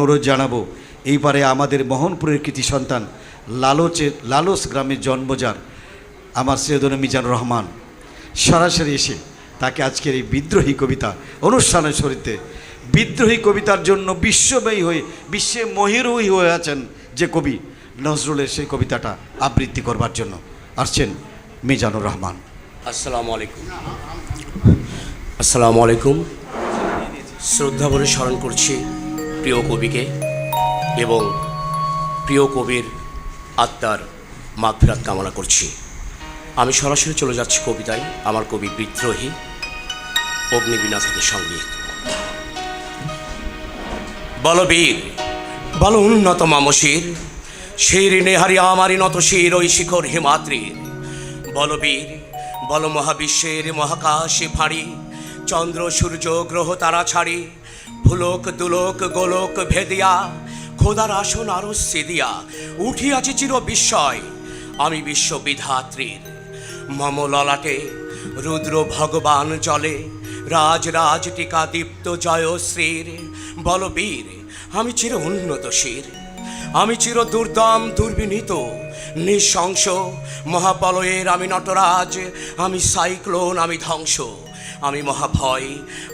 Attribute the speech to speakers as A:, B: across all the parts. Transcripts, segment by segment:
A: অনুরোধ জানাবো এইবারে আমাদের মোহনপুরের কৃতি সন্তান লালস গ্রামে জন্মজার আমার সৈয়দনা মিজানুর রহমান সরাসরি এসে তাকে আজকের এই বিদ্রোহী কবিতা অনুষ্ঠানের শরীরে বিদ্রোহী কবিতার জন্য বিশ্বে মহিরুহী হয়ে আছেন যে কবি নজরুলের সেই কবিতাটা আবৃত্তি করবার জন্য আসছেন মিজানুর রহমান।
B: আসসালামু আলাইকুম। শ্রদ্ধা ভরে স্মরণ করছি প্রিয় কবিকে এবং প্রিয় কবির আত্মার মাগফিরাত কামনা করছি। আমি সরাসরি চলে যাচ্ছি কবিতায়। আমার কবি বিদ্রোহী, অগ্নিবীণা থেকে সঙ্গীত। বলো বীর, বলো উন্নত মামশির, শির নেহারি আমারি নত শির ওই শিখর হিমাদ্রির। বলো বীর, বলো মহাবিশ্বের মহাকাশে ফাঁড়ি, চন্দ্র সূর্য গ্রহ তারা ছাড়ি, ভুলোক দুলোক গোলোক ভেদিয়া, খোদার আসন আরো সিদিয়া উঠিয়াছি চির বিস্ময় আমি বিশ্ববিধাত্রীর। মম ললাটে রুদ্র ভগবান জলে, রাজ রাজ টিকা দীপ্ত জয়শ্রীর। বল বীর, আমি চির উন্নত শির, আমি চির দুর্দম দুর্বিনীত নিঃশংস মহাপলয়ের আমি নটরাজ, আমি সাইক্লোন, আমি ধ্বংস, আমি মহাভয়,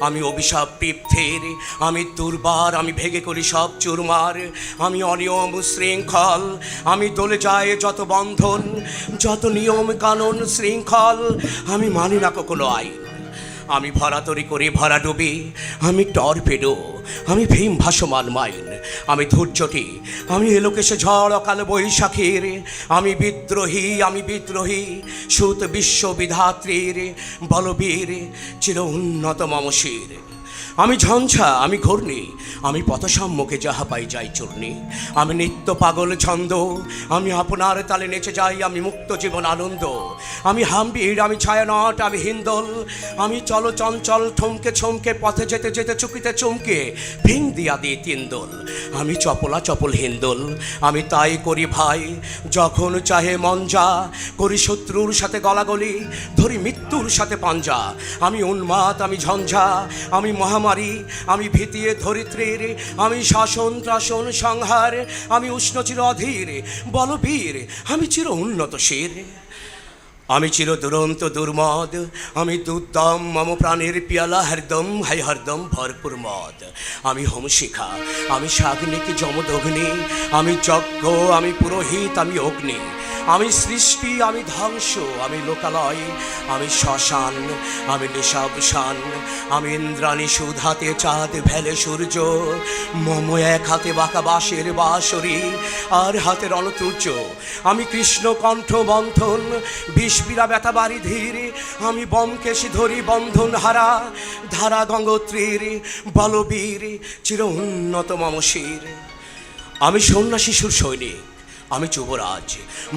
B: আমি অভিশাপ পৃথ্বীর, আমি দুর্বার, আমি ভেঙে করি সব চুরমার, আমি অনিয়ম শৃঙ্খল, আমি দলে যায় যত বন্ধন, যত নিয়ম কানুন শৃঙ্খল, আমি মানি না কখনো আইন। আমি ভরাতরি করি ভরা ডুবি, আমি টর্পেডো, আমি ভীম ভাসমান মাইন, আমি ধৈর্যটি, আমি এলোকেশে ঝড় অকাল বৈশাখীর, আমি বিদ্রোহী, আমি বিদ্রোহী সুত বিশ্ববিধাত্রীর। বলবীর, চির উন্নত মমশির, আমি ঝঞ্ঝা, আমি ঘূর্ণি, আমি পথসম্মুখে যাহা পাই যাই চূর্ণি, আমি নিত্য পাগল ছন্দ, আমি আপনার তালে নেচে যাই, আমি মুক্ত জীবন আনন্দ, আমি হাম্বির, আমি ছায়ানট, আমি হিন্দল, আমি চল চঞ্চল ঠমকে ছমকে পথে যেতে যেতে চুকিতে চমকে ভিং দিয়া দিই তিনদল, আমি চপলা চপল হিন্দল, আমি তাই করি ভাই যখন চাহে মন যা, করি শত্রুর সাথে গলাগলি, ধরি মৃত্যুর সাথে পাঞ্জা, আমি উন্মাদ, আমি ঝঞ্ঝা, আমি মহামারী, আমি ভীতিয়ে ধরিত্রীর, আমি শাসন ত্রাসন সংহার, আমি উষ্ণচির অধীর। বলবীর, আমি চির উন্নত শির, আমি চির দুরন্ত দুর্মদ, আমি দুর্দম মম প্রাণের পিয়ালা হরদম হাই হরদম ভরপুর মদ, আমি হোমশিখা, আমি সাগ্নিক যমদগ্নি, আমি যজ্ঞ, আমি পুরোহিত, আমি অগ্নি, আমি সৃষ্টি, আমি ধ্বংস, আমি লোকালয়, আমি শ্মশান, আমি নিশাবসান, আমি ইন্দ্রাণী সুদ হাতে চাঁদ ভেলে সূর্য, মম এক হাতে বাঁকা বাঁশের বাঁশরি আর হাতের রণতুর্য, আমি কৃষ্ণ কণ্ঠ বন্ধন বিষবিরা ব্যথা বাড়ি ধীর, আমি বমকেশি ধরি বন্ধন হারা ধারা গঙ্গোত্রীর। বলবীর, চির উন্নত মমশির, আমি সন্ন্যাসী সুর সৈনিক, আমি যুবরাজ,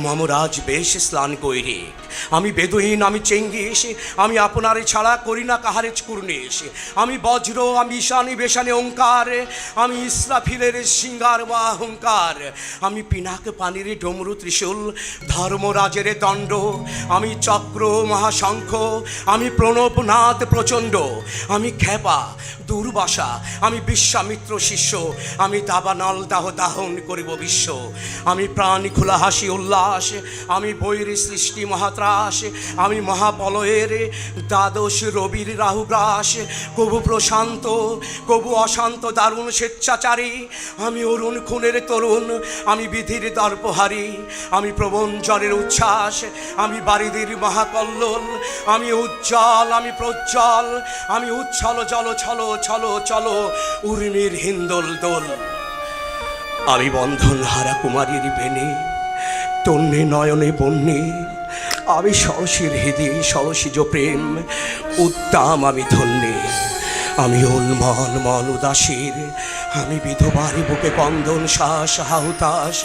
B: মমরাজ বেশ স্নান গৈরিক, আমি বেদহীন, আমি চেঙ্গিস, আমি আপনার ছাড়া করি না কাহারে কুর্নিশ, আমি বজ্র, আমি ঈশানী বেশানে ওঙ্কার, আমি ইসরাফিলের সিঙ্গার বা অহংকার, আমি পিনাক পানির ডমরু ত্রিশূল ধর্মরাজের দণ্ড, আমি চক্র মহাশঙ্খ, আমি প্রণবনাথ প্রচণ্ড, আমি খেপা দুর্বাসা, আমি বিশ্বামিত্র শিষ্য, আমি দাবানল দাহ দাহন করিব বিশ্ব, আমি প্রাণ খোলা হাসি উল্লাস, আমি বৈর সৃষ্টি মহাত্রাস, আমি মহাপলয়ের দ্বাদশ রবির রাহুগ্রাস, কবু প্রশান্ত কবু অশান্ত দারুণ স্বেচ্ছাচারী, আমি অরুণ খুনের তরুণ, আমি বিধির দর্পহারী, আমি প্রবণ জ্বরের উচ্ছ্বাস, আমি বারিদির মহাকল্লোল, আমি উজ্জ্বল, আমি প্রজ্জ্বল, আমি উচ্ছল জল ছলো ছলো চলো উর্মির হিন্দোল দোল, আমি বন্ধন হারা কুমারীর বেনে তন্নে নয়নে বন্যে, আমি সরসীর হৃদয় সরসীজ প্রেম উত্তাম আমি ধন্যে, আমি উন্মন মন উদাসীর, আমি বিধবার বুকে কন্দন শ্বাস হাহুতাস,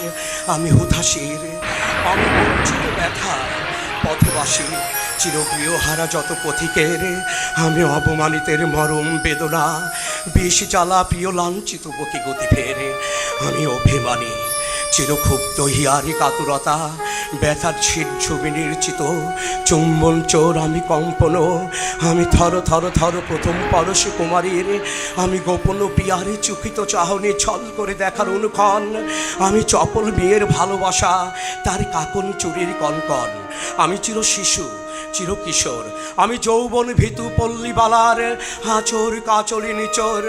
B: আমি হুতাশীর, আমি বঞ্চিত ব্যথা পথবাসী, চিরপ্রিয় হারা যত পথিকের আমি অপমানিতের মরম বেদনা বিষ জ্বালা প্রিয় লাঞ্ছিত বকি গতি ফেরে আমি অভিমানী চিরক্ষুব্ধ হিয়ারি কাতুরতা ব্যথার ছিট ছবি নির্চিত চুম্বন চোর আমি কম্পন আমি থর থর থর প্রথম পরশ কুমারীর আমি গোপন পিয়ারে চুকিত চাহনি ছল করে দেখার অনুক্ষণ আমি চপল বিয়ের ভালোবাসা তার কাকন চুরির কনকন আমি চির শিশু চির কিশোর আমি যৌবন ভীতু পল্লীবালার আচর কাচরি নিচর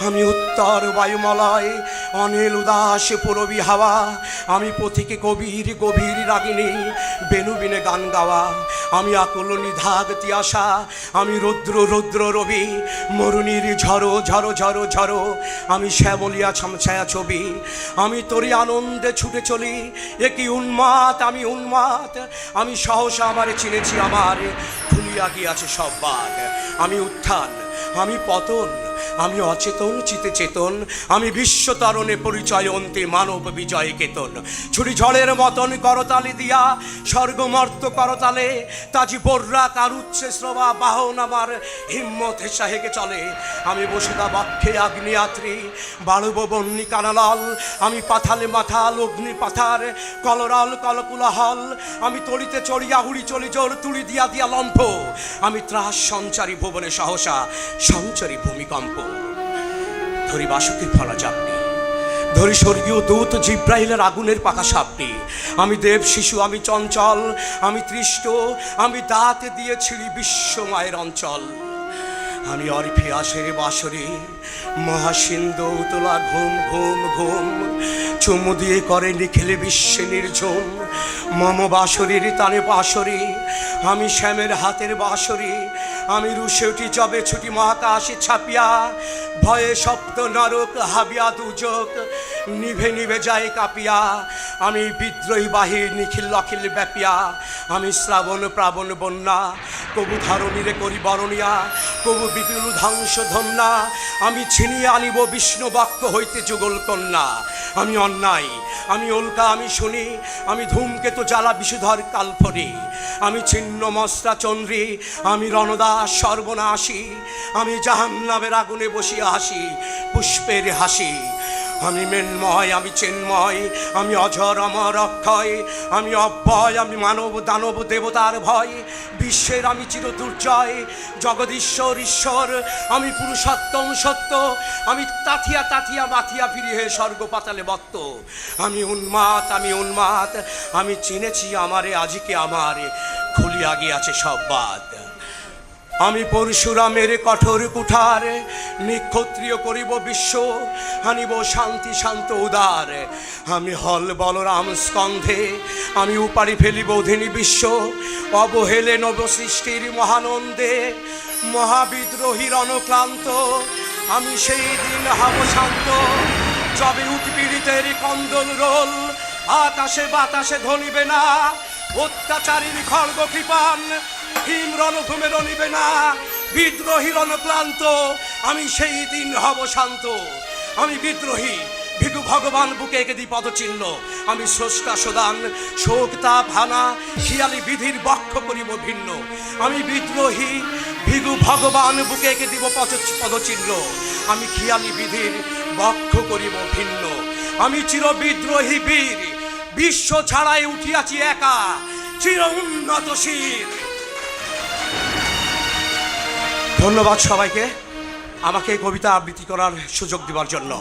B: আমি উত্তর বায়ুমলয় অনিল উদাস পুরবী হাওয়া আমি পথিকে কবির গভীর রাগিনী বেনুবিনে গান গাওয়া আমি আকুল নিধাগ তিয়াসা আমি রৌদ্র রৌদ্র রবি মরুণীর ঝড়ো ঝড়ো ঝড়ো ঝড়ো আমি শ্যামলিয়া ছামছায়া ছবি আমি তোরই আনন্দে ছুটে চলি একই উন্মাদ আমি উন্মাদ আমি সহসা আমারে চিনেছি আমার খুলিয়া গিয়াছে সব বাগ আমি উত্থান আমি পতন আমি অচেতন চিতে চেতন আমি বিশ্বতরণে পরিচয় অন্তে মানব বিজয় কেতন ছুরি ঝড়ের মতন করতালি দিয়া স্বর্গমর্ত করতালে তাজি বর্রা কারুচ্ছে শ্রবা বাহন আমার হিম্মত হেসাহেকে চলে আমি বসুদা বক্ষে আগ্নেয়াত্রী বাড়ব বন্যী কানালাল আমি পাথালে মাথাল অগ্নি পাথার কলরাল কলকুলাহল আমি তড়িতে চড়িয়া হুড়ি চলি জোর তুড়ি দিয়া দিয়া লম্ফ আমি ত্রাস সঞ্চারী ভুবনে সহসা সঞ্চারী ভূমিকম্প ধরি বাসুকের ফলা চাপনি ধরি স্বর্গীয় দূত জিব্রাইলের আগুনের পাকা সাপনি আমি দেব শিশু আমি চঞ্চল আমি তৃষ্ট আমি দাঁত দিয়ে ছিঁড়ি বিশ্বমায়ের অঞ্চল আমি অরিফিয়াসের বাসরে মহাসিন্ধু তোলা ঘুম ঘুম ঘুম চুমু দিয়ে করে নিখিলে বিশ্বে নির্ঝুম মম বাসরীর তানে বাসরি আমি শ্যামের হাতের বাসরি আমি রুশে উঠি জবে ছুটি মহাকাশে ছাপিয়া ভয়ে সপ্ত নরক হাবিয়া দুজক নিভে নিভে যায় কাঁপিয়া আমি বিদ্রোহী বাহির নিখিল অখিল ব্যাপিয়া আমি শ্রাবণ প্রাবণ বন্যা কবু ধরণীরে করি বরণিয়া কবু বিপুল ধ্বংস ধন্যা আমি ছিনিয়ে আনিব বিষ্ণু বাক্য হইতে যুগল কন্যা আমি অন্যায় আমি উল্কা আমি শুনি আমি ধূমকেতু জ্বালা বিষধর কালফরি আমি ছিন্ন মস্ত্রা চন্দ্রী আমি রণদাস সর্বনাশী আমি জাহান্নামের আগুনে বসিয়া হাসি পুষ্পের হাসি আমি মেন্ময় আমি চেন্ময় আমি অঝর অমর অক্ষয় আমি অব্যয় আমি মানব দানব দেবতার ভয় বিশ্বের আমি চির দুর্জয় জগদীশ্বর ঈশ্বর আমি পুরুষোত্তম সত্য আমি তাথিয়া তাথিয়া মাথিয়া ফিরি হে স্বর্গ পাতালে বত্ত আমি উন্মাদ আমি চিনেছি আমারে আজিকে আমারে খুলিয়া গিয়াছে সব বাদ আমি পরশুরামের কঠোর কুঠার নিক্ষত্রিয় করিব বিশ্ব আনিব শান্তি শান্ত উদার আমি হল বলরাম স্কন্ধে আমি উপাড়ি ফেলিব অধিনী বিশ্ব অবহেলে নব সৃষ্টির মহানন্দে মহাবিদ্রোহীর অনক্লান্ত আমি সেই দিন হব শান্ত যবে উৎপীড়িতের কন্দল রোল আকাশে বাতাসে ধনিবে না অত্যাচারীর খড়গ কৃপান হিম রণভূমে রণিবে না বিদ্রোহীর অনক্লান্ত আমি সেই দিন হব শান্ত আমি বিদ্রোহী ভিগু ভগবান বুকে এঁকে দিই পদচিহ্ন আমি স্রষ্টা সদান শোক তাপ হানা শিয়ালি বিধির বক্ষ করিব ভিন্ন আমি বিদ্রোহী ভিগু ভগবান বুকে এঁকে দিব পদচিহ্ন আমি খিয়ালি বিধির বক্ষ করিব ভিন্ন আমি চির বিদ্রোহী বীর বিশ্ব ছাড়াই উঠিয়াছি একা চির উন্নত শির ধন্যবাদ সবাইকে আমাকে কবিতা আবৃত্তি করার সুযোগ দেওয়ার জন্য।